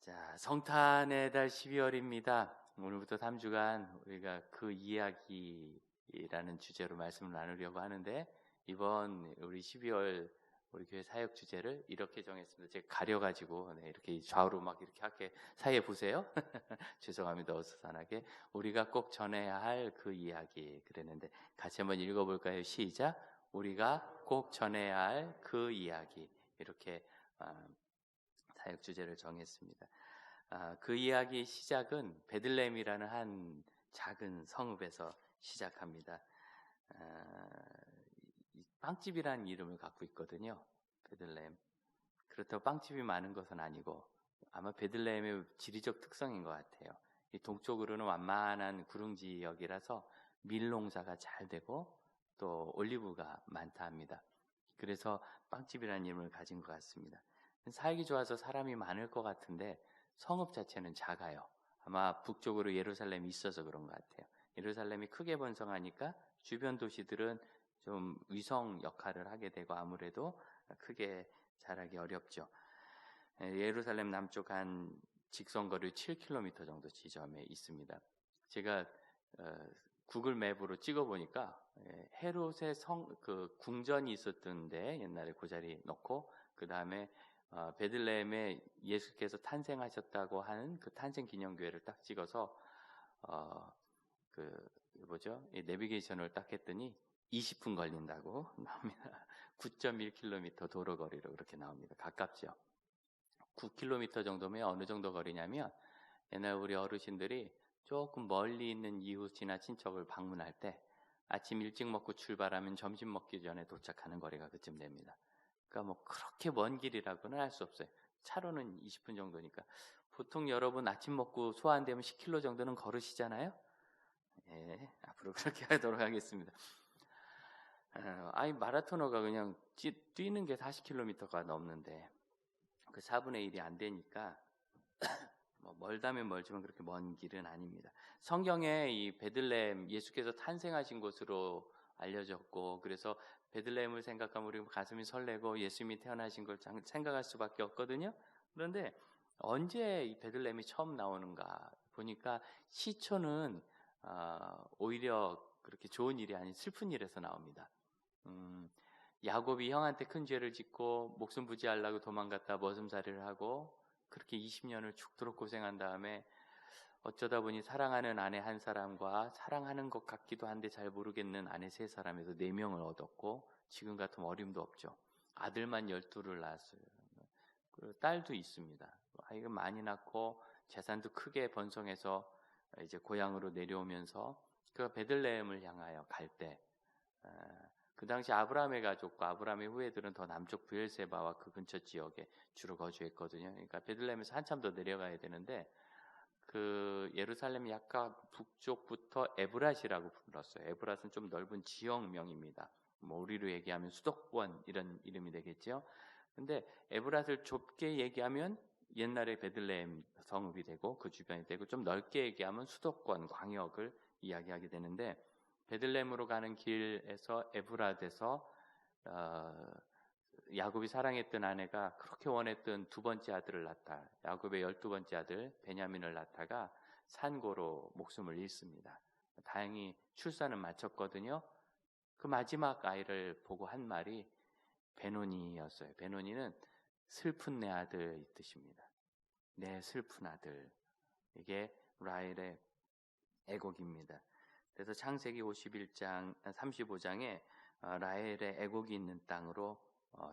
자, 성탄의 달 12월입니다. 오늘부터 3주간 우리가 그 이야기라는 주제로 말씀을 나누려고 하는데, 이번 우리 12월 우리 교회 사역 주제를 이렇게 정했습니다. 제가 가려가지고 이렇게 좌우로 막 이렇게 할게. 사이에 보세요. 죄송합니다. 어수선하게. 우리가 꼭 전해야 할 그 이야기 그랬는데, 같이 한번 읽어볼까요? 시작. 우리가 꼭 전해야 할 그 이야기. 이렇게 사역 주제를 정했습니다. 그 이야기의 시작은 베들레헴이라는 한 작은 성읍에서 시작합니다. 빵집이라는 이름을 갖고 있거든요. 베들레헴. 그렇다고 빵집이 많은 것은 아니고 아마 베들레헴의 지리적 특성인 것 같아요. 이 동쪽으로는 완만한 구릉 지역이라서 밀 농사가 잘 되고 또 올리브가 많다 합니다. 그래서 빵집이라는 이름을 가진 것 같습니다. 살기 좋아서 사람이 많을 것 같은데 성읍 자체는 작아요. 아마 북쪽으로 예루살렘이 있어서 그런 것 같아요. 예루살렘이 크게 번성하니까 주변 도시들은 좀 위성 역할을 하게 되고 아무래도 크게 자라기 어렵죠. 예루살렘 남쪽 한 직선거리 7km 정도 지점에 있습니다. 제가 구글 맵으로 찍어보니까 헤롯의 그 궁전이 있었던데 옛날에 그 자리 놓고 그 다음에 베들레헴에 예수께서 탄생하셨다고 하는 그 탄생 기념교회를 딱 찍어서 내비게이션을 딱 했더니 20분 걸린다고 나옵니다. 9.1km 도로 거리로 그렇게 나옵니다. 가깝죠. 9km 정도면 어느 정도 거리냐면 옛날 우리 어르신들이 조금 멀리 있는 이웃이나 친척을 방문할 때 아침 일찍 먹고 출발하면 점심 먹기 전에 도착하는 거리가 그쯤 됩니다. 그러니까 뭐 그렇게 먼 길이라고는 할 수 없어요. 차로는 20분 정도니까. 보통 여러분 아침 먹고 소화 안 되면 10km 정도는 걸으시잖아요. 예, 앞으로 그렇게 하도록 하겠습니다. 마라토너가 그냥 뛰는 게 40km가 넘는데 그 4분의 1이 안 되니까 뭐 멀다면 멀지만 그렇게 먼 길은 아닙니다. 성경에 이 베들레헴 예수께서 탄생하신 곳으로 알려졌고, 그래서 베들레헴을 생각하면 우리 가슴이 설레고 예수님이 태어나신 걸 생각할 수밖에 없거든요. 그런데 언제 이 베들레헴이 처음 나오는가 보니까 시초는 오히려 그렇게 좋은 일이 아닌 슬픈 일에서 나옵니다. 야곱이 형한테 큰 죄를 짓고 목숨 부지하려고 도망갔다 머슴살이를 하고 그렇게 20년을 죽도록 고생한 다음에 어쩌다 보니 사랑하는 아내 한 사람과 사랑하는 것 같기도 한데 잘 모르겠는 아내 3사람에서 4명을 얻었고 지금 같으면 어림도 없죠. 아들만 12를 낳았어요. 딸도 있습니다. 아이가 많이 낳고 재산도 크게 번성해서 이제 고향으로 내려오면서 그 베들레헴을 향하여 갈 때 그 당시 아브라함의 가족과 아브라함의 후예들은 더 남쪽 브엘세바와 그 근처 지역에 주로 거주했거든요. 그러니까 베들레헴에서 한참 더 내려가야 되는데 그 예루살렘 약간 북쪽부터 에브랏이라고 불렀어요. 에브랏은 좀 넓은 지역명입니다. 뭐 우리로 얘기하면 수도권 이런 이름이 되겠죠. 근데 에브랏을 좁게 얘기하면 옛날에 베들레헴 성읍이 되고 그 주변이 되고 좀 넓게 얘기하면 수도권 광역을 이야기하게 되는데 베들레헴으로 가는 길에서 에브랏에서 야곱이 사랑했던 아내가 그렇게 원했던 두 번째 아들을 낳다. 야곱의 12번째 아들 베냐민을 낳다가 산고로 목숨을 잃습니다. 다행히 출산은 마쳤거든요. 그 마지막 아이를 보고 한 말이 베노니였어요. 베노니는 슬픈 내 아들 이 뜻입니다. 내 슬픈 아들. 이게 라헬의 애곡입니다. 그래서 창세기 51장, 35장에 라헬의 애곡이 있는 땅으로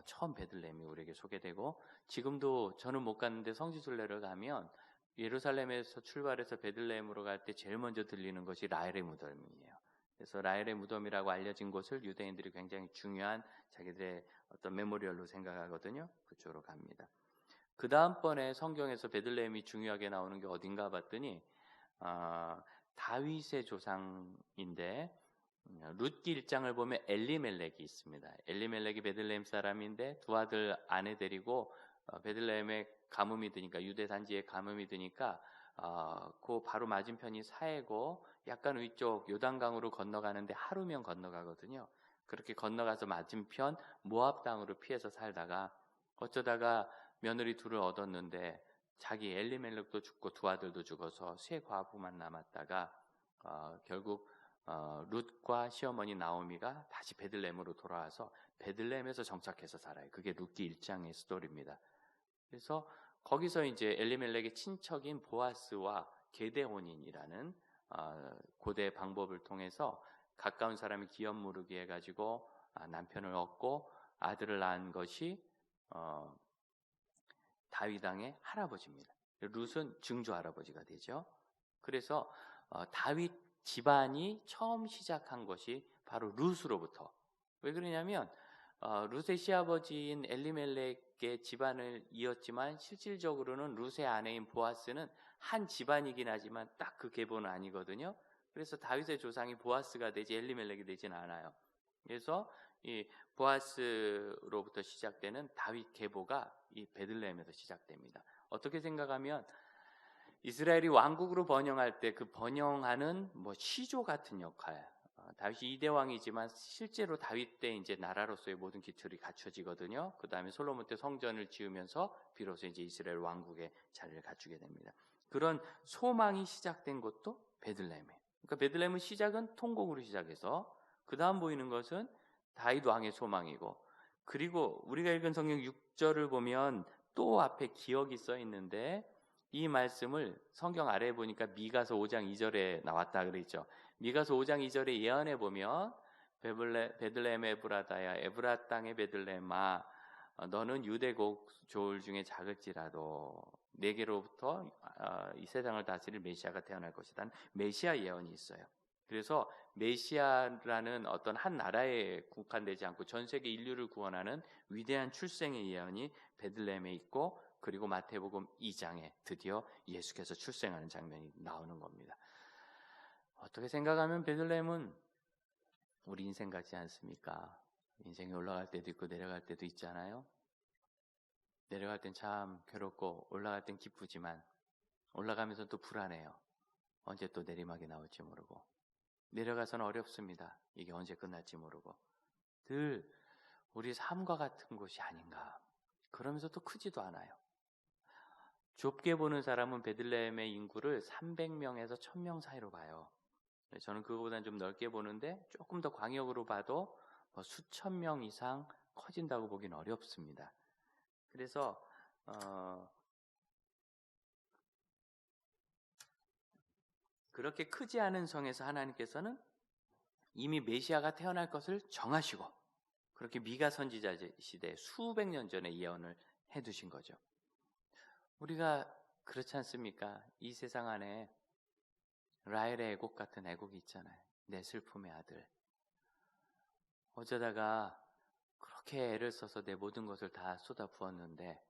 처음 베들레헴이 우리에게 소개되고 지금도 저는 못 갔는데 성지순례를 가면 예루살렘에서 출발해서 베들레헴으로 갈 때 제일 먼저 들리는 것이 라헬의 무덤이에요. 그래서 라헬의 무덤이라고 알려진 곳을 유대인들이 굉장히 중요한 자기들의 어떤 메모리얼로 생각하거든요. 그쪽으로 갑니다. 그 다음번에 성경에서 베들레헴이 중요하게 나오는 게 어딘가 봤더니 다윗의 조상인데 룻기 1장을 보면 엘리멜렉이 있습니다. 엘리멜렉이 베들레헴 사람인데 두 아들 아내 데리고 베들레헴에 가뭄이 드니까 유대 단지에 가뭄이 드니까 그 바로 맞은편이 사해고 약간 위쪽 요단강으로 건너가는데 하루면 건너가거든요. 그렇게 건너가서 맞은편 모압 땅으로 피해서 살다가 어쩌다가 며느리 둘을 얻었는데 자기 엘리멜렉도 죽고 두 아들도 죽어서 세 과부만 남았다가 결국 룻과 시어머니 나오미가 다시 베들레헴으로 돌아와서 베들레헴에서 정착해서 살아요. 그게 룻기 1장의 스토리입니다. 그래서 거기서 이제 엘리멜렉의 친척인 보아스와 게데온인이라는 고대 방법을 통해서 가까운 사람이 기업 무르기 해가지고 남편을 얻고 아들을 낳은 것이 다윗 왕의 할아버지입니다. 룻은 증조 할아버지가 되죠. 그래서 다윗 집안이 처음 시작한 것이 바로 룻으로부터. 왜 그러냐면 룻의 시아버지인 엘리멜렉의 집안을 이었지만 실질적으로는 룻의 아내인 보아스는 한 집안이긴 하지만 딱 그 계보는 아니거든요. 그래서 다윗의 조상이 보아스가 되지 엘리멜렉이 되지는 않아요. 그래서 이 보아스로부터 시작되는 다윗 계보가 이 베들레헴에서 시작됩니다. 어떻게 생각하면 이스라엘이 왕국으로 번영할 때 그 번영하는 시조 같은 역할. 다윗이 2대 왕이지만 실제로 다윗 때 이제 나라로서의 모든 기틀이 갖춰지거든요. 그 다음에 솔로몬 때 성전을 지으면서 비로소 이제 이스라엘 왕국의 자리를 갖추게 됩니다. 그런 소망이 시작된 곳도 베들레헴이에요. 그러니까 베들레헴은 시작은 통곡으로 시작해서 그 다음 보이는 것은 다윗 왕의 소망이고, 그리고 우리가 읽은 성경 6절을 보면 또 앞에 기억이 써 있는데 이 말씀을 성경 아래에 보니까 미가서 5장 2절에 나왔다 그랬죠. 미가서 5장 2절에 예언해 보면 베들레헴 에브라다야 에브라 땅의 베들레헴아 너는 유대국 조울 중에 작을지라도 내게로부터 이 세상을 다스릴 메시아가 태어날 것이다. 메시아 예언이 있어요. 그래서 메시아라는 어떤 한 나라에 국한되지 않고 전 세계 인류를 구원하는 위대한 출생의 예언이 베들레헴에 있고, 그리고 마태복음 2장에 드디어 예수께서 출생하는 장면이 나오는 겁니다. 어떻게 생각하면 베들레헴은 우리 인생 같지 않습니까? 인생이 올라갈 때도 있고 내려갈 때도 있잖아요. 내려갈 땐 참 괴롭고 올라갈 땐 기쁘지만 올라가면서 또 불안해요. 언제 또 내리막이 나올지 모르고 내려가서는 어렵습니다. 이게 언제 끝날지 모르고 늘 우리 삶과 같은 곳이 아닌가. 그러면서 또 크지도 않아요. 좁게 보는 사람은 베들레헴의 인구를 300명에서 1000명 사이로 봐요. 저는 그거보다는 좀 넓게 보는데 조금 더 광역으로 봐도 수천 명 이상 커진다고 보기는 어렵습니다. 그래서 그렇게 크지 않은 성에서 하나님께서는 이미 메시아가 태어날 것을 정하시고 그렇게 미가 선지자 시대에 수백 년 전에 예언을 해두신 거죠. 우리가 그렇지 않습니까? 이 세상 안에 라헬의 애곡 같은 애곡이 있잖아요. 내 슬픔의 아들. 어쩌다가 그렇게 애를 써서 내 모든 것을 다 쏟아 부었는데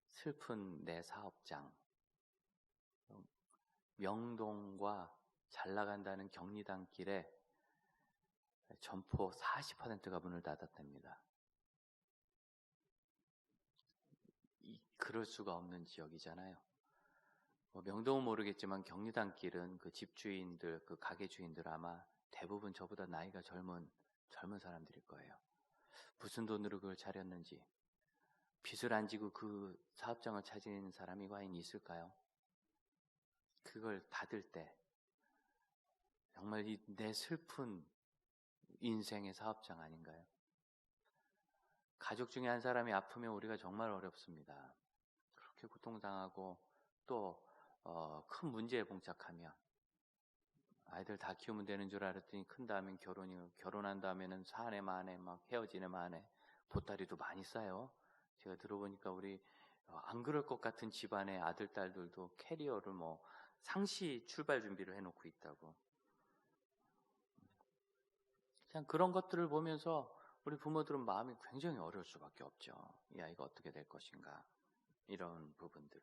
슬픈 내 사업장, 명동과 잘 나간다는 경리단 길에 점포 40%가 문을 닫았답니다. 그럴 수가 없는 지역이잖아요. 명동은 모르겠지만 경리단 길은 그 집주인들, 그 가게 주인들 아마 대부분 저보다 나이가 젊은 사람들일 거예요. 무슨 돈으로 그걸 차렸는지, 빚을 안 지고 그 사업장을 차지는 사람이 과연 있을까요? 그걸 닫을 때 정말 내 슬픈 인생의 사업장 아닌가요? 가족 중에 한 사람이 아프면 우리가 정말 어렵습니다. 그렇게 고통당하고 또 큰 문제에 봉착하면 아이들 다 키우면 되는 줄 알았더니 큰 다음엔 결혼한 다음에는 사내 만에 막 헤어지네 만에 보따리도 많이 싸요. 제가 들어보니까 우리 안 그럴 것 같은 집안의 아들 딸들도 캐리어를 상시 출발 준비를 해놓고 있다고. 그냥 그런 것들을 보면서 우리 부모들은 마음이 굉장히 어려울 수밖에 없죠. 이 아이가 어떻게 될 것인가, 이런 부분들.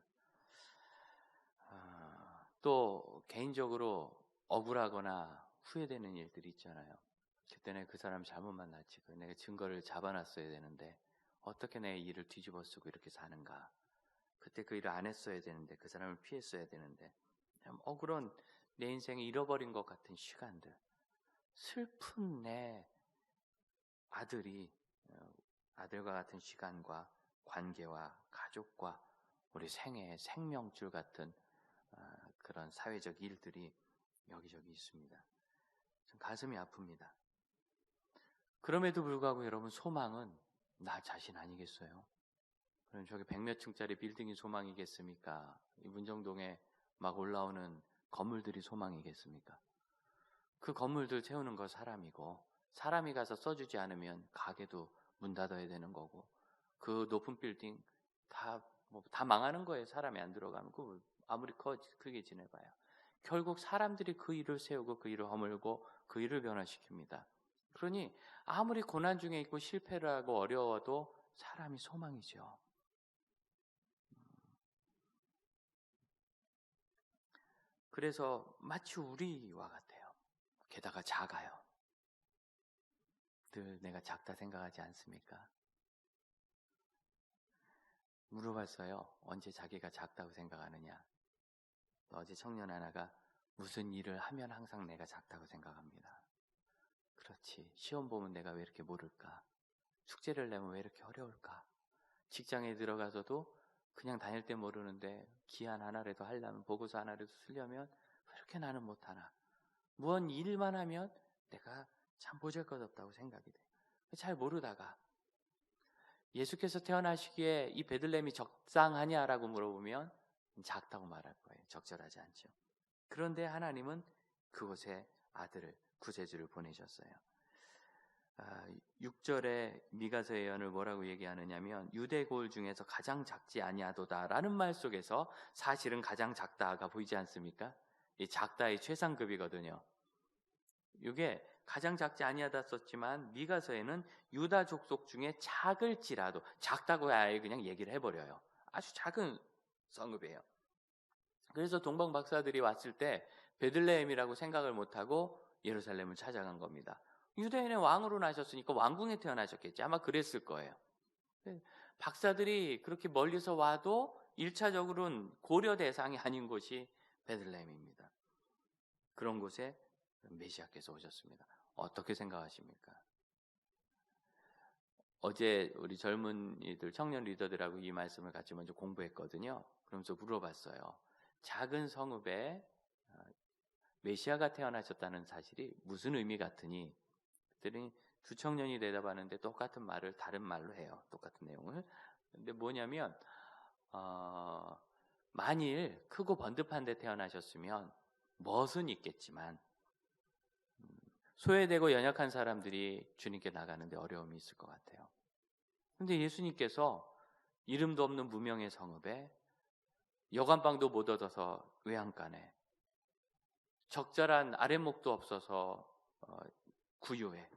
또 개인적으로 억울하거나 후회되는 일들이 있잖아요. 그때 내가 그 사람 잘못 만났지, 내가 증거를 잡아놨어야 되는데 어떻게 내 일을 뒤집어 쓰고 이렇게 사는가. 그때 그 일을 안 했어야 되는데, 그 사람을 피했어야 되는데, 참 억울한 내 인생에 잃어버린 것 같은 시간들. 슬픈 내 아들이 아들과 같은 시간과 관계와 가족과 우리 생애의 생명줄 같은 그런 사회적 일들이 여기저기 있습니다. 좀 가슴이 아픕니다. 그럼에도 불구하고 여러분, 소망은 나 자신 아니겠어요? 그럼 저기 100몇 층짜리 빌딩이 소망이겠습니까? 이 문정동에 막 올라오는 건물들이 소망이겠습니까? 그 건물들 채우는 거 사람이고, 사람이 가서 써주지 않으면 가게도 문 닫아야 되는 거고, 그 높은 빌딩 다 망하는 거예요. 사람이 안 들어가면. 아무리 크게 지내봐야. 결국 사람들이 그 일을 세우고 그 일을 허물고 그 일을 변화시킵니다. 그러니 아무리 고난 중에 있고 실패를 하고 어려워도 사람이 소망이죠. 그래서 마치 우리와 같아요. 게다가 작아요. 늘 내가 작다 생각하지 않습니까? 물어봤어요. 언제 자기가 작다고 생각하느냐? 어제 청년 하나가 무슨 일을 하면 항상 내가 작다고 생각합니다. 그렇지. 시험 보면 내가 왜 이렇게 모를까? 숙제를 내면 왜 이렇게 어려울까? 직장에 들어가서도 그냥 다닐 때 모르는데 기한 하나라도 하려면, 보고서 하나라도 쓰려면 왜 이렇게 나는 못하나? 무언 일만 하면 내가 참 보잘것없다고 생각이 돼요. 잘 모르다가 예수께서 태어나시기에 이 베들레헴이 적당하냐라고 물어보면 작다고 말할 거예요. 적절하지 않죠. 그런데 하나님은 그곳에 아들을, 구세주를 보내셨어요. 6절에 미가서 예언을 뭐라고 얘기하느냐면 유대 고을 중에서 가장 작지 아니하도다 라는 말 속에서 사실은 가장 작다가 보이지 않습니까? 이 작다의 최상급이거든요. 이게 가장 작지 아니하다 썼지만 미가서에는 유다 족속 중에 작을지라도, 작다고 아예 그냥 얘기를 해버려요. 아주 작은 성읍이에요. 그래서 동방 박사들이 왔을 때 베들레헴이라고 생각을 못하고 예루살렘을 찾아간 겁니다. 유대인의 왕으로 나셨으니까 왕궁에 태어나셨겠지. 아마 그랬을 거예요. 박사들이 그렇게 멀리서 와도 1차적으로는 고려 대상이 아닌 곳이 베들레헴입니다. 그런 곳에 메시아께서 오셨습니다. 어떻게 생각하십니까? 어제 우리 젊은이들, 청년 리더들하고 이 말씀을 같이 먼저 공부했거든요. 그러면서 물어봤어요. 작은 성읍에 메시아가 태어나셨다는 사실이 무슨 의미 같으니? 그들이 두 청년이 대답하는데 똑같은 말을 다른 말로 해요. 똑같은 내용을. 근데 뭐냐면 만일 크고 번듯한 데 태어나셨으면 멋은 있겠지만 소외되고 연약한 사람들이 주님께 나가는데 어려움이 있을 것 같아요. 그런데 예수님께서 이름도 없는 무명의 성읍에 여관방도 못 얻어서 외양간에 적절한 아랫목도 없어서 구유에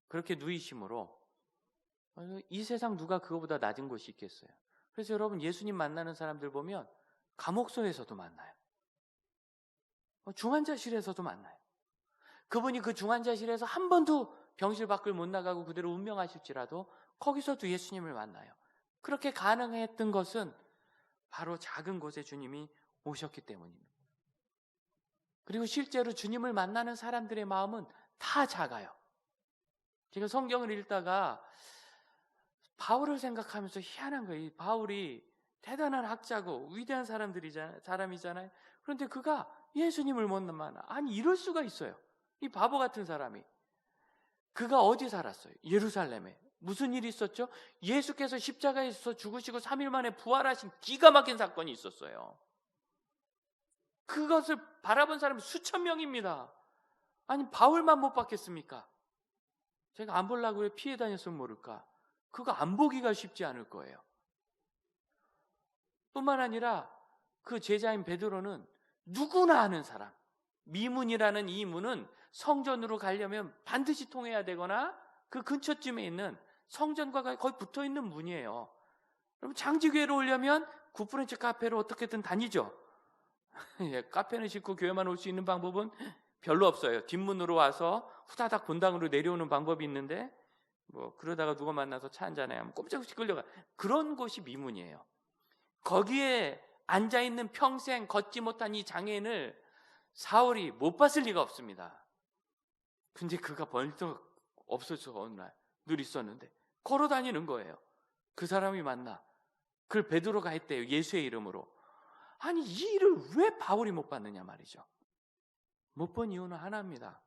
그렇게 누이심으로 이 세상 누가 그거보다 낮은 곳이 있겠어요. 그래서 여러분, 예수님 만나는 사람들 보면 감옥소에서도 만나요. 중환자실에서도 만나요. 그분이 그 중환자실에서 한 번도 병실 밖을 못 나가고 그대로 운명하실지라도 거기서도 예수님을 만나요. 그렇게 가능했던 것은 바로 작은 곳에 주님이 오셨기 때문입니다. 그리고 실제로 주님을 만나는 사람들의 마음은 다 작아요. 제가 성경을 읽다가 바울을 생각하면서 희한한 거예요. 이 바울이 대단한 학자고 위대한 사람이잖아요. 그런데 그가 예수님을 못 만나. 아니, 이럴 수가 있어요. 이 바보 같은 사람이. 그가 어디 살았어요? 예루살렘에. 무슨 일이 있었죠? 예수께서 십자가에서 죽으시고 3일 만에 부활하신 기가 막힌 사건이 있었어요. 그것을 바라본 사람이 수천 명입니다. 아니, 바울만 못 봤겠습니까? 제가 안 보려고 왜 피해 다녔으면 모를까? 그거 안 보기가 쉽지 않을 거예요. 뿐만 아니라 그 제자인 베드로는 누구나 아는 사람. 미문이라는 이 문은 성전으로 가려면 반드시 통해야 되거나 그 근처쯤에 있는 성전과 거의 붙어있는 문이에요. 여러분, 장지교회로 오려면 구프렌치 카페로 어떻게든 다니죠. 카페는 싫고 교회만 올 수 있는 방법은 별로 없어요. 뒷문으로 와서 후다닥 본당으로 내려오는 방법이 있는데 그러다가 누가 만나서 차 한잔해 하면 꼼짝없이 끌려가. 그런 곳이 미문이에요. 거기에 앉아있는 평생 걷지 못한 이 장애인을 사울이 못 봤을 리가 없습니다. 근데 그가 벌떡 없어져서 어느 날 늘 있었는데 걸어 다니는 거예요. 그 사람이 만나. 그걸 베드로가 했대요. 예수의 이름으로. 아니 이 일을 왜 바울이 못 받느냐 말이죠. 못 본 이유는 하나입니다.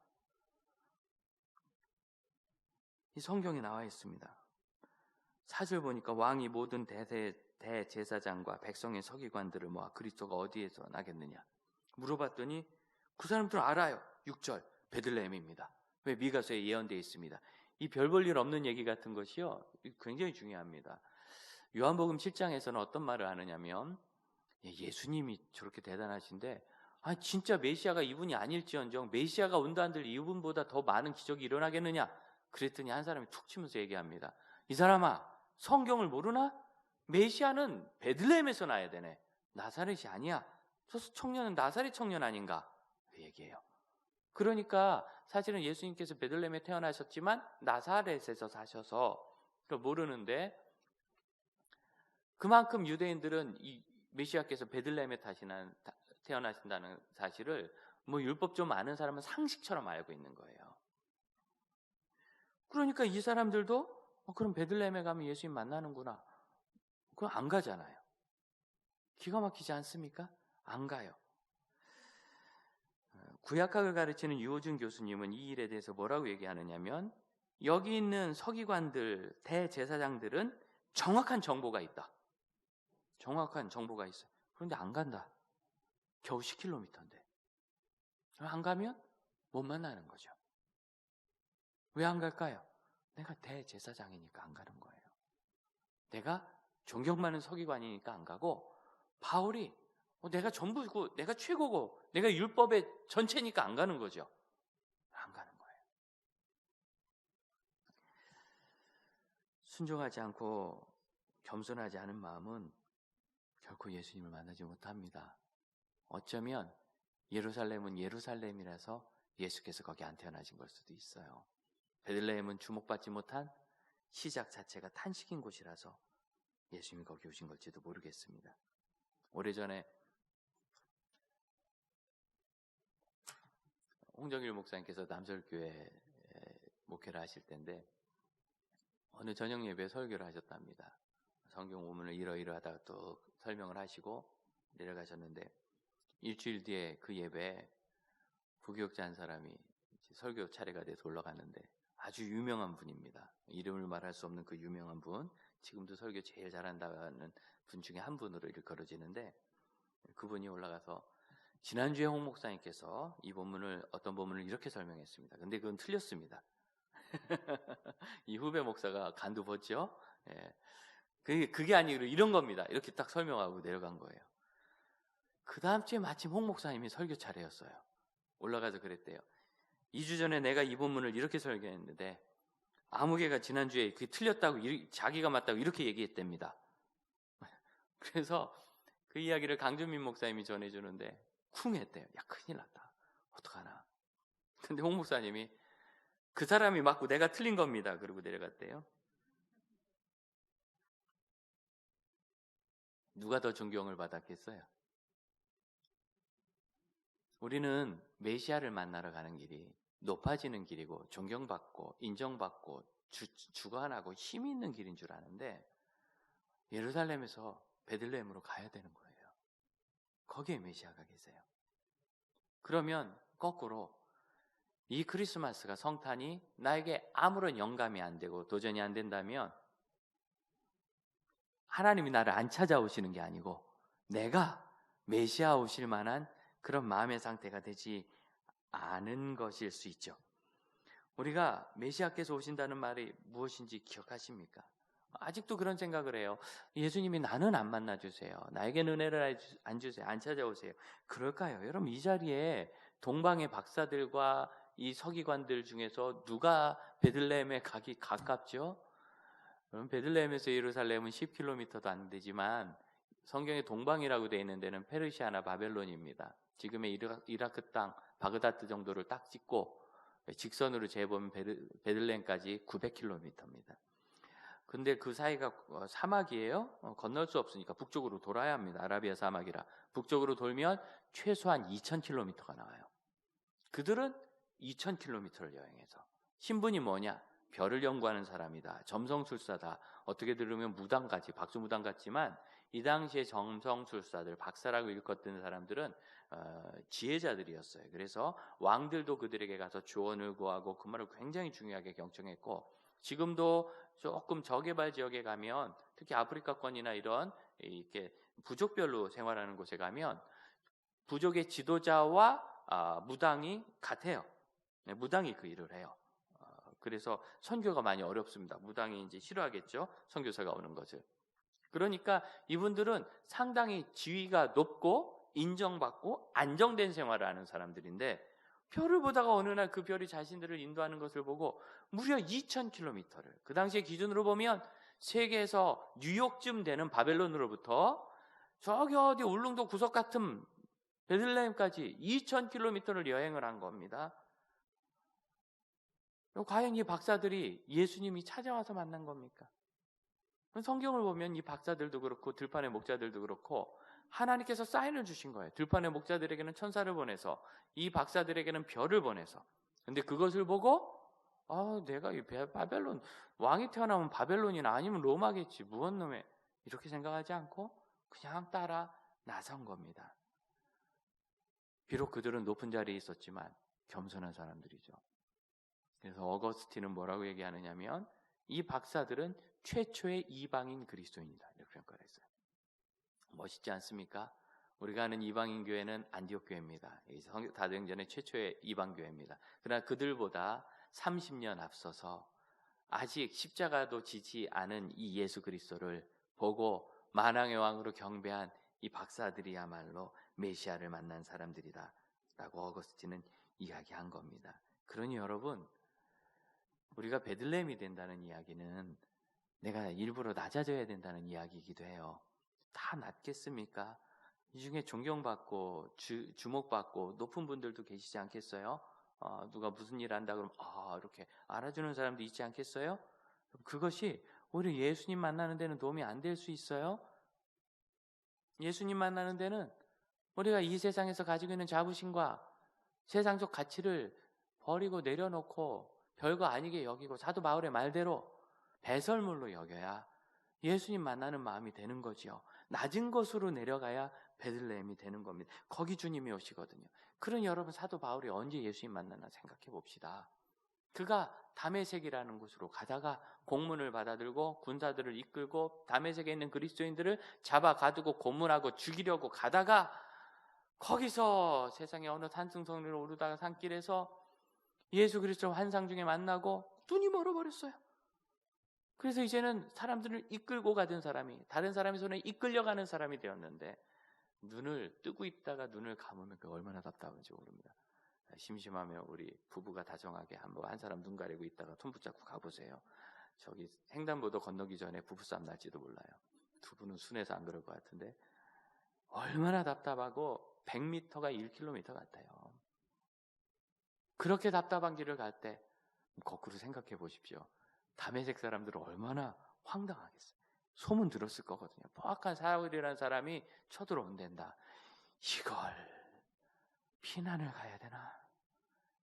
이 성경에 나와 있습니다. 4절 보니까 왕이 모든 대제사장과 백성의 서기관들을 모아 그리스도가 어디에서 나겠느냐 물어봤더니 그 사람들은 알아요. 6절 베들레헴입니다. 왜? 미가서에 예언되어 있습니다. 이 별 볼 일 없는 얘기 같은 것이요 굉장히 중요합니다. 요한복음 7장에서는 어떤 말을 하느냐면 예수님이 저렇게 대단하신데 진짜 메시아가 이분이 아닐지언정 메시아가 온다 한들 이분보다 더 많은 기적이 일어나겠느냐 그랬더니 한 사람이 툭 치면서 얘기합니다. 이 사람아 성경을 모르나? 메시아는 베들레헴에서 나야 되네. 나사렛이 아니야. 저 청년은 나사렛 청년 아닌가? 그 얘기해요. 그러니까 사실은 예수님께서 베들레헴에 태어나셨지만 나사렛에서 사셔서 모르는데 그만큼 유대인들은 이 메시아께서 베들레헴에 태어나신다는 사실을 율법 좀 아는 사람은 상식처럼 알고 있는 거예요. 그러니까 이 사람들도 그럼 베들레헴에 가면 예수님 만나는구나. 그럼 안 가잖아요. 기가 막히지 않습니까? 안 가요. 구약학을 가르치는 유호준 교수님은 이 일에 대해서 뭐라고 얘기하느냐면 여기 있는 서기관들, 대제사장들은 정확한 정보가 있다. 정확한 정보가 있어요. 그런데 안 간다. 겨우 10km인데. 안 가면 못 만나는 거죠. 왜 안 갈까요? 내가 대제사장이니까 안 가는 거예요. 내가 존경 많은 서기관이니까 안 가고 바울이 내가 전부고 내가 최고고 내가 율법의 전체니까 안 가는 거죠. 안 가는 거예요. 순종하지 않고 겸손하지 않은 마음은 결코 예수님을 만나지 못합니다. 어쩌면 예루살렘은 예루살렘이라서 예수께서 거기 안 태어나신 걸 수도 있어요. 베들레헴은 주목받지 못한 시작 자체가 탄식인 곳이라서 예수님이 거기 오신 걸지도 모르겠습니다. 오래전에 홍정일 목사님께서 남설교회 목회를 하실 때인데 어느 저녁 예배에 설교를 하셨답니다. 성경 오문을 이러이러하다가 또 설명을 하시고 내려가셨는데 일주일 뒤에 그 예배에 부교육자 한 사람이 설교 차례가 돼서 올라갔는데 아주 유명한 분입니다. 이름을 말할 수 없는 그 유명한 분, 지금도 설교 제일 잘한다는 분 중에 한 분으로 일컬어지는데 그분이 올라가서 지난주에 홍 목사님께서 이 본문을 어떤 본문을 이렇게 설명했습니다. 근데 그건 틀렸습니다. 이 후배 목사가 간두 벗죠. 예. 그게 아니고 이런 겁니다. 이렇게 딱 설명하고 내려간 거예요. 그 다음 주에 마침 홍 목사님이 설교 차례였어요. 올라가서 그랬대요. 2주 전에 내가 이 본문을 이렇게 설교했는데 아무개가 지난주에 그게 틀렸다고 자기가 맞다고 이렇게 얘기했답니다. 그래서 그 이야기를 강준민 목사님이 전해주는데 쿵 했대요. 야 큰일 났다. 어떡하나. 근데 홍 목사님이 그 사람이 맞고 내가 틀린 겁니다. 그러고 내려갔대요. 누가 더 존경을 받았겠어요? 우리는 메시아를 만나러 가는 길이 높아지는 길이고 존경받고 인정받고 주관하고 힘이 있는 길인 줄 아는데 예루살렘에서 베들레헴으로 가야 되는 거예요. 거기에 메시아가 계세요. 그러면 거꾸로 이 크리스마스가 성탄이 나에게 아무런 영감이 안 되고 도전이 안 된다면 하나님이 나를 안 찾아오시는 게 아니고 내가 메시아 오실 만한 그런 마음의 상태가 되지 않은 것일 수 있죠. 우리가 메시아께서 오신다는 말이 무엇인지 기억하십니까? 아직도 그런 생각을 해요. 예수님이 나는 안 만나주세요. 나에게는 은혜를 안 주세요. 안 찾아오세요. 그럴까요? 여러분 이 자리에 동방의 박사들과 이 서기관들 중에서 누가 베들레헴에 가기 가깝죠? 여러분 베들레헴에서 예루살렘은 10km도 안 되지만 성경에 동방이라고 되어 있는 데는 페르시아나 바벨론입니다. 지금의 이라크 땅 바그다드 정도를 딱 찍고 직선으로 재보면 베들레헴까지 900km입니다. 근데 그 사이가 사막이에요. 건널 수 없으니까 북쪽으로 돌아야 합니다. 아라비아 사막이라. 북쪽으로 돌면 최소한 2000km가 나와요. 그들은 2000km를 여행해서 신분이 뭐냐? 별을 연구하는 사람이다. 점성술사다. 어떻게 들으면 무당같이, 박수무당 같지만 이 당시에 점성술사들, 박사라고 일컫던 사람들은 지혜자들이었어요. 그래서 왕들도 그들에게 가서 조언을 구하고 그 말을 굉장히 중요하게 경청했고, 지금도 조금 저개발 지역에 가면, 특히 아프리카권이나 이런 이렇게 부족별로 생활하는 곳에 가면 부족의 지도자와 무당이 같아요. 네, 무당이 그 일을 해요. 그래서 선교가 많이 어렵습니다. 무당이 이제 싫어하겠죠, 선교사가 오는 것을. 그러니까 이분들은 상당히 지위가 높고 인정받고 안정된 생활을 하는 사람들인데, 별을 보다가 어느 날 그 별이 자신들을 인도하는 것을 보고 무려 2000km를, 그 당시의 기준으로 보면 세계에서 뉴욕쯤 되는 바벨론으로부터 저기 어디 울릉도 구석 같은 베들레헴까지 2000km를 여행을 한 겁니다. 과연 이 박사들이 예수님이 찾아와서 만난 겁니까? 성경을 보면 이 박사들도 그렇고 들판의 목자들도 그렇고 하나님께서 사인을 주신 거예요. 들판의 목자들에게는 천사를 보내서, 이 박사들에게는 별을 보내서. 근데 그것을 보고 내가 이 바벨론, 왕이 태어나면 바벨론이나 아니면 로마겠지, 무슨 놈의, 이렇게 생각하지 않고 그냥 따라 나선 겁니다. 비록 그들은 높은 자리에 있었지만 겸손한 사람들이죠. 그래서 어거스틴은 뭐라고 얘기하느냐면, 이 박사들은 최초의 이방인 그리스도인이다, 이렇게 평가를 했어요. 멋있지 않습니까? 우리가 아는 이방인 교회는 안디옥 교회입니다. 다대행전의 최초의 이방 교회입니다. 그러나 그들보다 30년 앞서서 아직 십자가도 지지 않은 이 예수 그리스도를 보고 만왕의 왕으로 경배한 이 박사들이야말로 메시아를 만난 사람들이다 라고 어거스틴은 이야기한 겁니다. 그러니 여러분, 우리가 베들레헴이 된다는 이야기는 내가 일부러 낮아져야 된다는 이야기이기도 해요. 다 낮겠습니까? 이 중에 존경받고 주목받고 높은 분들도 계시지 않겠어요? 누가 무슨 일 한다 그러면 이렇게 알아주는 사람도 있지 않겠어요? 그것이 오히려 예수님 만나는 데는 도움이 안 될 수 있어요. 예수님 만나는 데는 우리가 이 세상에서 가지고 있는 자부심과 세상적 가치를 버리고 내려놓고 별거 아니게 여기고, 사도 바울의 말대로 배설물로 여겨야 예수님 만나는 마음이 되는 거지요. 낮은 곳으로 내려가야 베들레헴이 되는 겁니다. 거기 주님이 오시거든요. 그러니 여러분, 사도 바울이 언제 예수님 만나나 생각해 봅시다. 그가 다메섹이라는 곳으로 가다가 공문을 받아들고 군사들을 이끌고 다메섹에 있는 그리스도인들을 잡아 가두고 고문하고 죽이려고 가다가, 거기서 세상의 어느 산승성리로 오르다가 산길에서 예수 그리스도를 환상 중에 만나고 눈이 멀어버렸어요. 그래서 이제는 사람들을 이끌고 가던 사람이 다른 사람의 손에 이끌려가는 사람이 되었는데, 눈을 뜨고 있다가 눈을 감으면 그 얼마나 답답한지 모릅니다. 심심하면 우리 부부가 다정하게 한 사람 눈 가리고 있다가 손 붙잡고 가보세요. 저기 횡단보도 건너기 전에 부부싸움 날지도 몰라요. 두 분은 순해서 안 그럴 것 같은데 얼마나 답답하고 100m가 1km 같아요. 그렇게 답답한 길을 갈 때 거꾸로 생각해 보십시오. 다메섹 사람들은 얼마나 황당하겠어요. 소문 들었을 거거든요. 포악한 사울이라는 사람이 쳐들어온댄다. 이걸 피난을 가야 되나?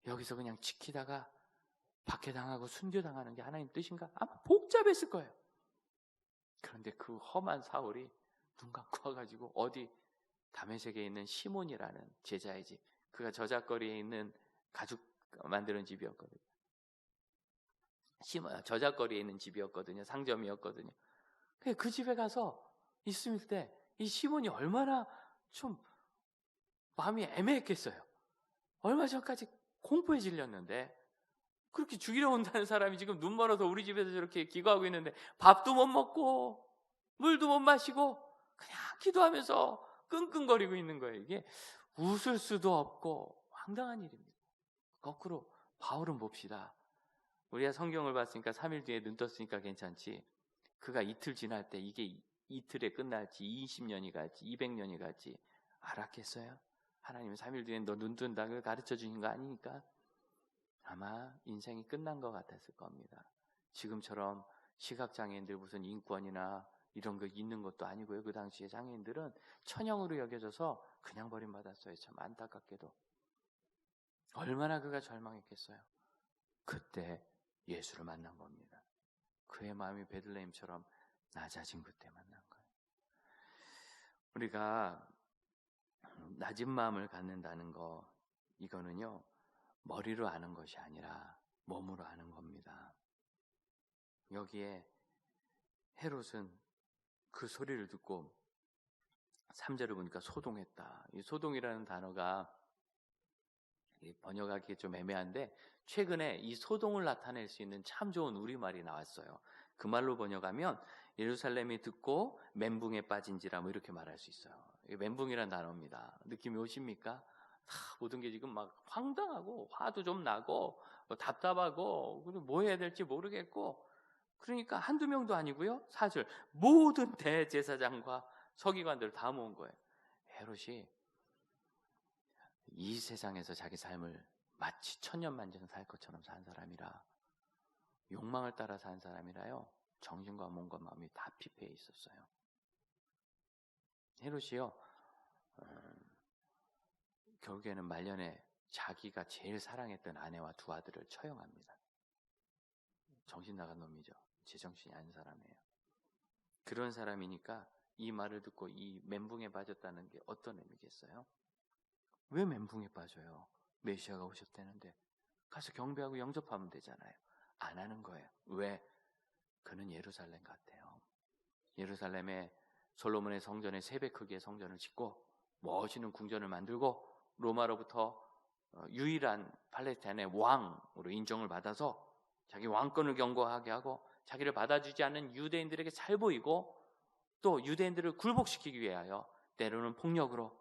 여기서 그냥 지키다가 박해당하고 순교당하는 게 하나님 뜻인가? 아마 복잡했을 거예요. 그런데 그 험한 사울이 눈 감고 와가지고 어디 다메섹에 있는 시몬이라는 제자의 집, 그가 저작거리에 있는 가죽 만드는 집이었거든요. 저작거리에 있는 집이었거든요. 상점이었거든요. 그 집에 가서 있을 때 이 시몬이 얼마나 좀 마음이 애매했겠어요. 얼마 전까지 공포에 질렸는데, 그렇게 죽이려 온다는 사람이 지금 눈 멀어서 우리 집에서 저렇게 기거하고 있는데 밥도 못 먹고 물도 못 마시고 그냥 기도하면서 끙끙거리고 있는 거예요. 이게 웃을 수도 없고 황당한 일입니다. 거꾸로 바울은 봅시다. 우리가 성경을 봤으니까 3일 뒤에 눈 떴으니까 괜찮지, 그가 이틀 지날 때 이게 이틀에 끝날지 20년이 갈지 200년이 갈지 알았겠어요? 하나님은 3일 뒤에 너 눈 뜬다고 가르쳐 주신 거 아니니까 아마 인생이 끝난 것 같았을 겁니다. 지금처럼 시각장애인들 무슨 인권이나 이런 거 있는 것도 아니고요. 그 당시에 장애인들은 천형으로 여겨져서 그냥 버림받았어요. 참 안타깝게도. 얼마나 그가 절망했겠어요. 그때 예수를 만난 겁니다. 그의 마음이 베들레헴처럼 낮아진 그때 만난 거예요. 우리가 낮은 마음을 갖는다는 거, 이거는요 머리로 아는 것이 아니라 몸으로 아는 겁니다. 여기에 헤롯은 그 소리를 듣고 3절을 보니까 소동했다. 이 소동이라는 단어가 번역하기 좀 애매한데 최근에 이 소동을 나타낼 수 있는 참 좋은 우리말이 나왔어요. 그 말로 번역하면 예루살렘이 듣고 멘붕에 빠진지라 뭐 이렇게 말할 수 있어요. 멘붕이라는 단어입니다. 느낌이 오십니까? 모든 게 지금 막 황당하고 화도 좀 나고 답답하고 그리고 뭐 해야 될지 모르겠고, 그러니까 한두 명도 아니고요. 사실 모든 대제사장과 서기관들을 다 모은 거예요. 헤롯이 이 세상에서 자기 삶을 마치 천년만년 살 것처럼 산 사람이라, 욕망을 따라 산 사람이라요, 정신과 몸과 마음이 다 피폐해 있었어요. 헤롯이요 결국에는 말년에 자기가 제일 사랑했던 아내와 두 아들을 처형합니다. 정신 나간 놈이죠. 제정신이 아닌 사람이에요. 그런 사람이니까 이 말을 듣고 이 멘붕에 빠졌다는 게 어떤 의미겠어요? 왜 멘붕에 빠져요? 메시아가 오셨다는데 가서 경배하고 영접하면 되잖아요. 안 하는 거예요. 왜? 그는 예루살렘 같아요. 예루살렘에 솔로몬의 성전에 3배 크기의 성전을 짓고 멋있는 궁전을 만들고 로마로부터 유일한 팔레스타인의 왕으로 인정을 받아서 자기 왕권을 경고하게 하고 자기를 받아주지 않는 유대인들에게 잘 보이고 또 유대인들을 굴복시키기 위하여 때로는 폭력으로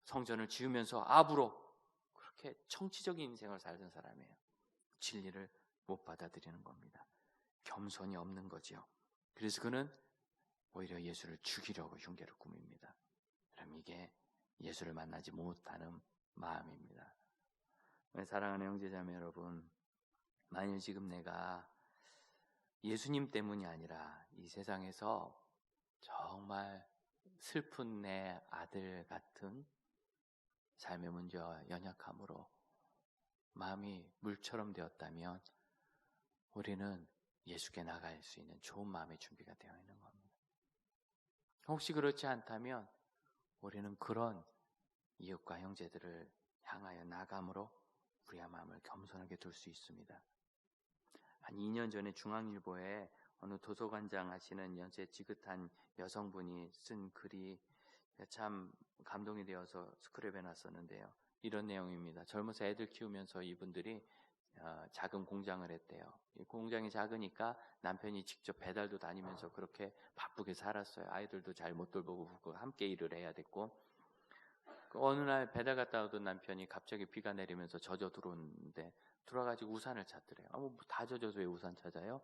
성전을 지으면서 압으로 그렇게 청치적인 인생을 살던 사람이에요. 진리를 못 받아들이는 겁니다. 겸손이 없는 거죠. 그래서 그는 오히려 예수를 죽이려고 흉계를 꾸밉니다. 그럼 이게 예수를 만나지 못하는 마음입니다. 사랑하는 형제자매 여러분, 만일 지금 내가 예수님 때문이 아니라 이 세상에서 정말 슬픈 내 아들 같은 삶의 문제와 연약함으로 마음이 물처럼 되었다면 우리는 예수께 나갈 수 있는 좋은 마음의 준비가 되어 있는 겁니다. 혹시 그렇지 않다면 우리는 그런 이웃과 형제들을 향하여 나감으로 우리의 마음을 겸손하게 둘 수 있습니다. 한 2년 전에 중앙일보에 어느 도서관장 하시는 연세 지긋한 여성분이 쓴 글이 참 감동이 되어서 스크랩해 놨었는데요. 이런 내용입니다. 젊어서 애들 키우면서 이분들이 작은 공장을 했대요. 공장이 작으니까 남편이 직접 배달도 다니면서 그렇게 바쁘게 살았어요. 아이들도 잘 못 돌보고 함께 일을 해야 됐고, 어느 날 배달 갔다 오던 남편이 갑자기 비가 내리면서 젖어 들어오는데 들어와가지고 우산을 찾더래요. 뭐 다 젖어서 왜 우산 찾아요?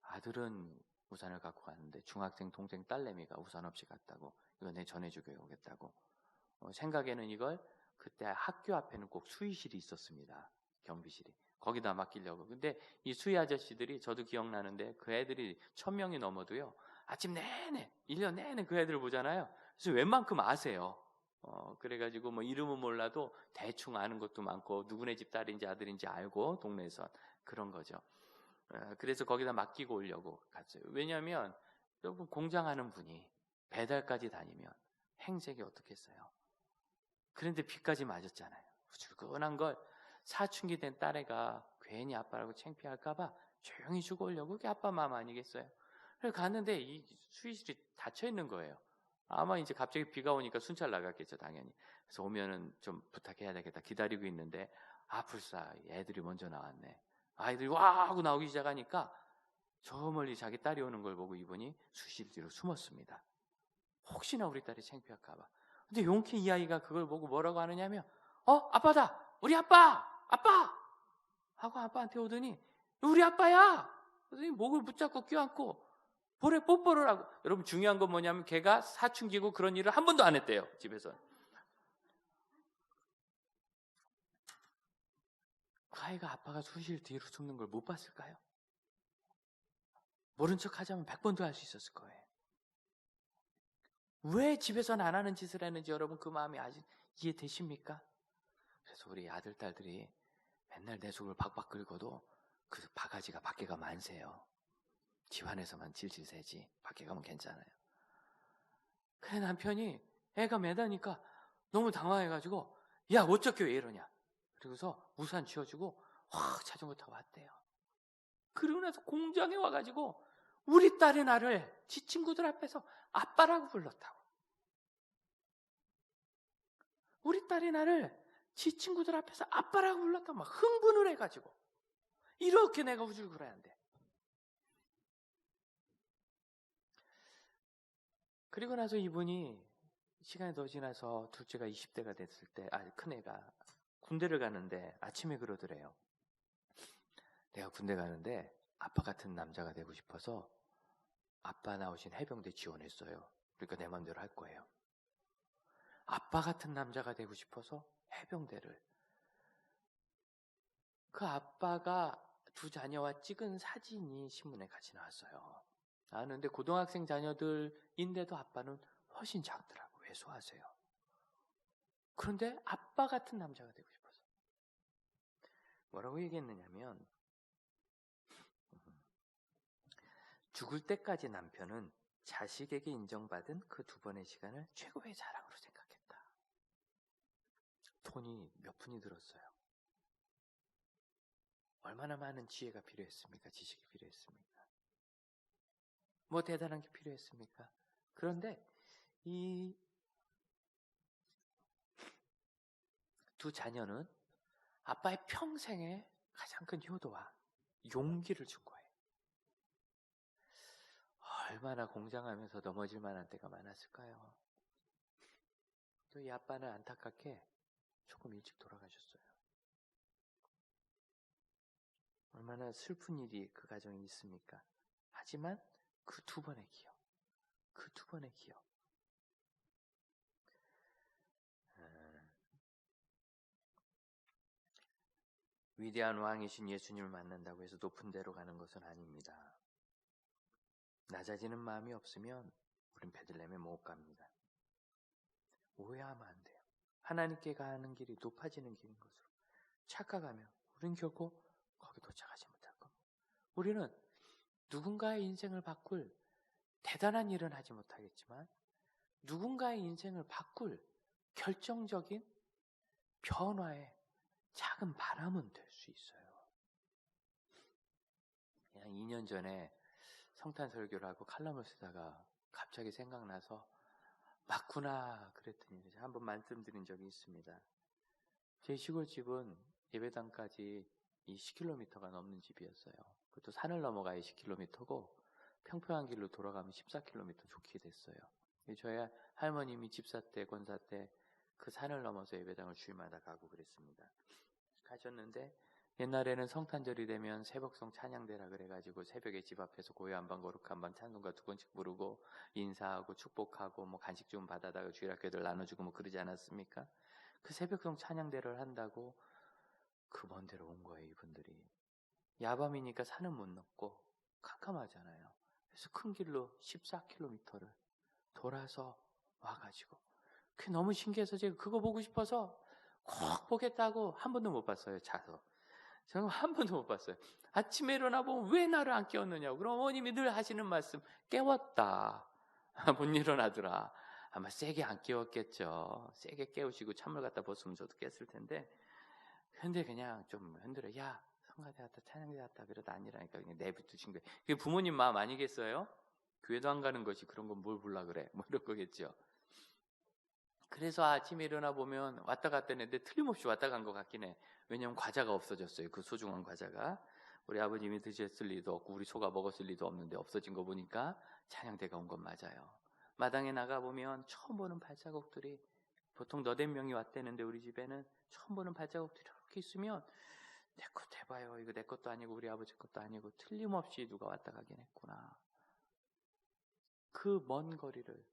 아들은 우산을 갖고 갔는데 중학생 동생 딸내미가 우산 없이 갔다고, 이거 내 전해주게 오겠다고. 생각에는 이걸 그때 학교 앞에는 꼭 수의실이 있었습니다. 경비실이. 거기다 맡기려고. 근데 이 수의 아저씨들이, 저도 기억나는데 그 애들이 1000명이 넘어도요, 아침 내내 1년 내내 그 애들을 보잖아요. 그래서 웬만큼 아세요. 그래가지고 뭐 이름은 몰라도 대충 아는 것도 많고 누구네 집 딸인지 아들인지 알고 동네에서 그런 거죠. 그래서 거기다 맡기고 오려고 갔어요. 왜냐하면 여러분, 공장하는 분이 배달까지 다니면 행색이 어떻겠어요? 그런데 비까지 맞았잖아요. 후줄근한 걸 사춘기 된 딸애가 괜히 아빠라고 창피할까봐 조용히 주고 오려고, 그게 아빠 마음 아니겠어요? 그래서 갔는데 이 수의실이 닫혀 있는 거예요. 아마 이제 갑자기 비가 오니까 순찰 나갔겠죠, 당연히. 그래서 오면은 좀 부탁해야 되겠다 기다리고 있는데, 불사 애들이 먼저 나왔네. 아이들이 와 하고 나오기 시작하니까 저 멀리 자기 딸이 오는 걸 보고 이분이 수실 뒤로 숨었습니다. 혹시나 우리 딸이 창피할까봐. 근데 용케 이 아이가 그걸 보고 뭐라고 하느냐면, 아빠다! 우리 아빠! 아빠! 하고 아빠한테 오더니, 우리 아빠야! 그러더니 목을 붙잡고 껴안고 볼에 뽀뽀를 하고. 여러분, 중요한 건 뭐냐면 걔가 사춘기고 그런 일을 한 번도 안 했대요, 집에서. 그 아이가 아빠가 수실 뒤로 숨는 걸 못 봤을까요? 모른 척 하자면 100번도 할 수 있었을 거예요. 왜 집에서는 안 하는 짓을 했는지 여러분 그 마음이 아직 이해되십니까? 그래서 우리 아들, 딸들이 맨날 내 속을 박박 긁어도 그 바가지가 밖에 가면 안 새요. 집 안에서만 질질 새지 밖에 가면 괜찮아요. 그래 남편이 애가 매다니까 너무 당황해가지고 야 어쩌게 왜 이러냐. 그러고서 우산 쥐어주고 확 자전거 타고 왔대요. 그러고 나서 공장에 와가지고 우리 딸이 나를 지 친구들 앞에서 아빠라고 불렀다고. 우리 딸이 나를 지 친구들 앞에서 아빠라고 불렀다고 막 흥분을 해가지고 이렇게 내가 우쭐거려야 한대. 그리고 나서 이분이 시간이 더 지나서 둘째가 20대가 됐을 때 큰애가 군대를 가는데 아침에 그러더래요. 내가 군대 가는데 아빠 같은 남자가 되고 싶어서 아빠 나오신 해병대 지원했어요. 그러니까 내 맘대로 할 거예요. 아빠 같은 남자가 되고 싶어서 해병대를. 그 아빠가 두 자녀와 찍은 사진이 신문에 같이 나왔어요. 근데 고등학생 자녀들인데도 아빠는 훨씬 작더라고. 왜소하세요. 그런데 아빠 같은 남자가 되고 싶어서. 뭐라고 얘기했느냐면 죽을 때까지 남편은 자식에게 인정받은 그 2번의 시간을 최고의 자랑으로 생각했다. 돈이 몇 푼이 들었어요. 얼마나 많은 지혜가 필요했습니까? 지식이 필요했습니까? 뭐 대단한 게 필요했습니까? 그런데 이 두 자녀는 아빠의 평생의 가장 큰 효도와 용기를 준 거예요. 얼마나 공장하면서 넘어질 만한 때가 많았을까요? 또 이 아빠는 안타깝게 조금 일찍 돌아가셨어요. 얼마나 슬픈 일이 그 가정에 있습니까? 하지만 그 2번의 기억, 그 2번의 기억. 위대한 왕이신 예수님을 만난다고 해서 높은 데로 가는 것은 아닙니다. 낮아지는 마음이 없으면 우린 베들레헴에 못 갑니다. 오해하면 안 돼요. 하나님께 가는 길이 높아지는 길인 것으로 착각하면 우린 결코 거기 도착하지 못할 겁니다. 우리는 누군가의 인생을 바꿀 대단한 일은 하지 못하겠지만 누군가의 인생을 바꿀 결정적인 변화의 작은 바람은 될 수 있어요. 그냥 2년 전에 성탄 설교를 하고 칼럼을 쓰다가 갑자기 생각나서 맞구나 그랬더니 한번 말씀드린 적이 있습니다. 제 시골집은 예배당까지 20km가 넘는 집이었어요. 그것도 산을 넘어가야 10km고 평평한 길로 돌아가면 14km 좋게 됐어요. 저희 할머님이 집사 때 권사 때 그 산을 넘어서 예배당을 주일마다 가고 그랬습니다. 가셨는데 옛날에는 성탄절이 되면 새벽송 찬양대라 그래가지고 새벽에 집 앞에서 고요 한번 거룩 한번 찬송가 2번씩 부르고 인사하고 축복하고 뭐 간식 좀 받아다가 주일학교들 나눠주고 뭐 그러지 않았습니까? 그 새벽송 찬양대를 한다고 그 먼 데로 온 거예요. 이분들이 야밤이니까 산은 못 넘고 캄캄하잖아요. 그래서 큰 길로 14km를 돌아서 와가지고 그게 너무 신기해서 제가 그거 보고 싶어서 꼭 보겠다고 한 번도 못 봤어요. 자서 저는 한 번도 못 봤어요. 아침에 일어나 보면 왜 나를 안 깨웠느냐고. 그럼 어머님이 늘 하시는 말씀, 깨웠다. 못 일어나더라. 아마 세게 안 깨웠겠죠. 세게 깨우시고 찬물 갖다 벗으면 저도 깼을 텐데. 근데 그냥 좀 흔들어. 야, 성가대 갔다 찬양대 갔다 그래도 아니라니까 그냥 내비두신 거예요. 그게 부모님 마음 아니겠어요? 교회도 안 가는 것이 그런 건 뭘 보려 그래. 뭐 이런 거겠죠. 그래서 아침에 일어나 보면 왔다 갔다 했는데 틀림없이 왔다 간 것 같긴 해. 왜냐면 과자가 없어졌어요. 그 소중한 과자가. 우리 아버님이 드셨을 리도 없고 우리 소가 먹었을 리도 없는데 없어진 거 보니까 찬양대가 온 건 맞아요. 마당에 나가보면 처음 보는 발자국들이 보통 너댓 명이 왔다는데 우리 집에는 처음 보는 발자국들이 이렇게 있으면 내 것 해봐요. 이거 내 것도 아니고 우리 아버지 것도 아니고 틀림없이 누가 왔다 가긴 했구나. 그 먼 거리를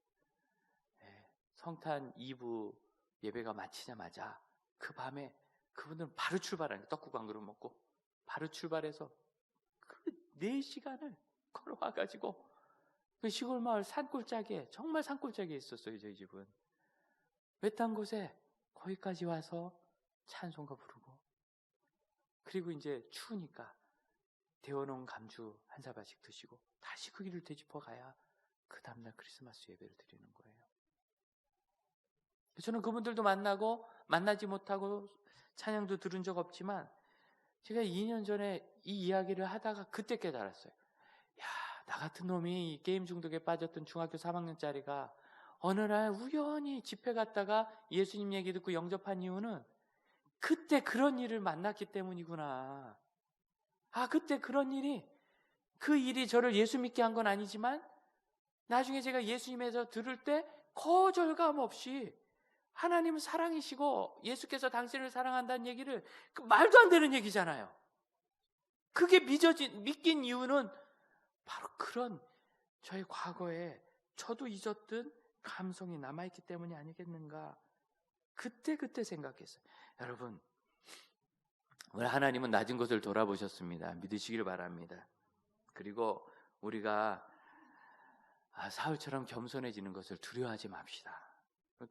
성탄 2부 예배가 마치자마자 그 밤에 그분들은 바로 출발하는 거예요. 떡국 한 그릇 먹고 바로 출발해서 그 4시간을 걸어와가지고 그 시골 마을 산골짜기에 정말 산골짜기에 있었어요. 저희 집은 외딴 곳에 거기까지 와서 찬송가 부르고 그리고 이제 추우니까 데워놓은 감주 한 사발씩 드시고 다시 그 길을 되짚어 가야 그 다음날 크리스마스 예배를 드리는 거예요. 저는 그분들도 만나고 만나지 못하고 찬양도 들은 적 없지만 제가 2년 전에 이 이야기를 하다가 그때 깨달았어요. 야, 나 같은 놈이 이 게임 중독에 빠졌던 중학교 3학년짜리가 어느 날 우연히 집회 갔다가 예수님 얘기 듣고 영접한 이유는 그때 그런 일을 만났기 때문이구나. 그때 그런 일이, 그 일이 저를 예수 믿게 한 건 아니지만 나중에 제가 예수님에서 들을 때 거절감 없이 하나님은 사랑이시고 예수께서 당신을 사랑한다는 얘기를 그 말도 안 되는 얘기잖아요. 그게 믿긴 이유는 바로 그런 저의 과거에 저도 잊었던 감성이 남아있기 때문이 아니겠는가. 그때 생각했어요. 여러분, 오늘 하나님은 낮은 것을 돌아보셨습니다. 믿으시기를 바랍니다. 그리고 우리가 사울처럼 겸손해지는 것을 두려워하지 맙시다.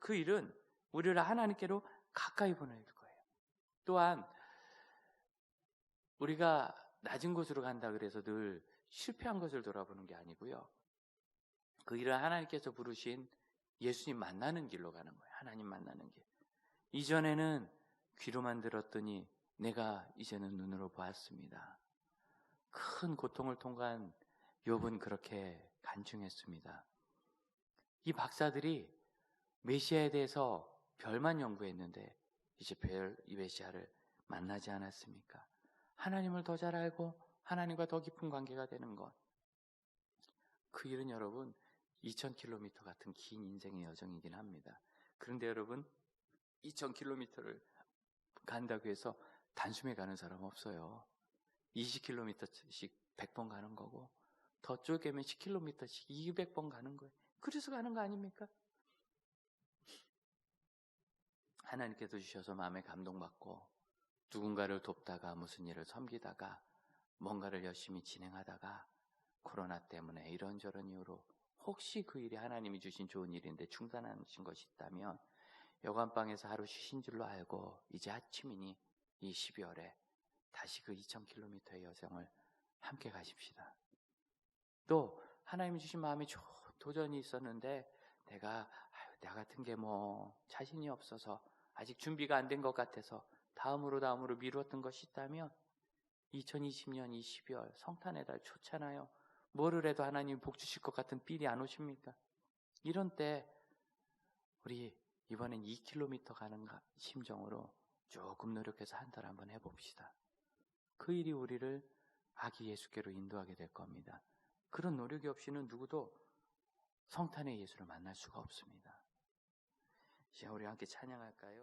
그 일은 우리를 하나님께로 가까이 보낼 거예요. 또한 우리가 낮은 곳으로 간다 그래서 늘 실패한 것을 돌아보는 게 아니고요. 그 일은 하나님께서 부르신 예수님 만나는 길로 가는 거예요. 하나님 만나는 길. 이전에는 귀로만 들었더니 내가 이제는 눈으로 보았습니다. 큰 고통을 통과한 욥은 그렇게 간증했습니다. 이 박사들이 메시아에 대해서 별만 연구했는데 이제 이 메시아를 만나지 않았습니까? 하나님을 더 잘 알고 하나님과 더 깊은 관계가 되는 것. 그 일은 여러분 2000km 같은 긴 인생의 여정이긴 합니다. 그런데 여러분 2000km를 간다고 해서 단숨에 가는 사람 없어요. 20km씩 100번 가는 거고 더 쪼개면 10km씩 200번 가는 거예요. 그래서 가는 거 아닙니까? 하나님께서 주셔서 마음에 감동받고 누군가를 돕다가 무슨 일을 섬기다가 뭔가를 열심히 진행하다가 코로나 때문에 이런저런 이유로 혹시 그 일이 하나님이 주신 좋은 일인데 중단하신 것이 있다면 여관방에서 하루 쉬신 줄로 알고 이제 아침이니 이 12월에 다시 그 2000km의 여정을 함께 가십시다. 또 하나님이 주신 마음에 좋은 도전이 있었는데 내가 나 같은 게 뭐 자신이 없어서 아직 준비가 안 된 것 같아서 다음으로 미루었던 것이 있다면 2020년 이 12월 성탄의 달 좋잖아요. 뭐를 해도 하나님 복 주실 것 같은 필이 안 오십니까? 이런 때 우리 이번엔 2km 가는 심정으로 조금 노력해서 한 달 한번 해봅시다. 그 일이 우리를 아기 예수께로 인도하게 될 겁니다. 그런 노력이 없이는 누구도 성탄의 예수를 만날 수가 없습니다. 이제 우리 함께 찬양할까요?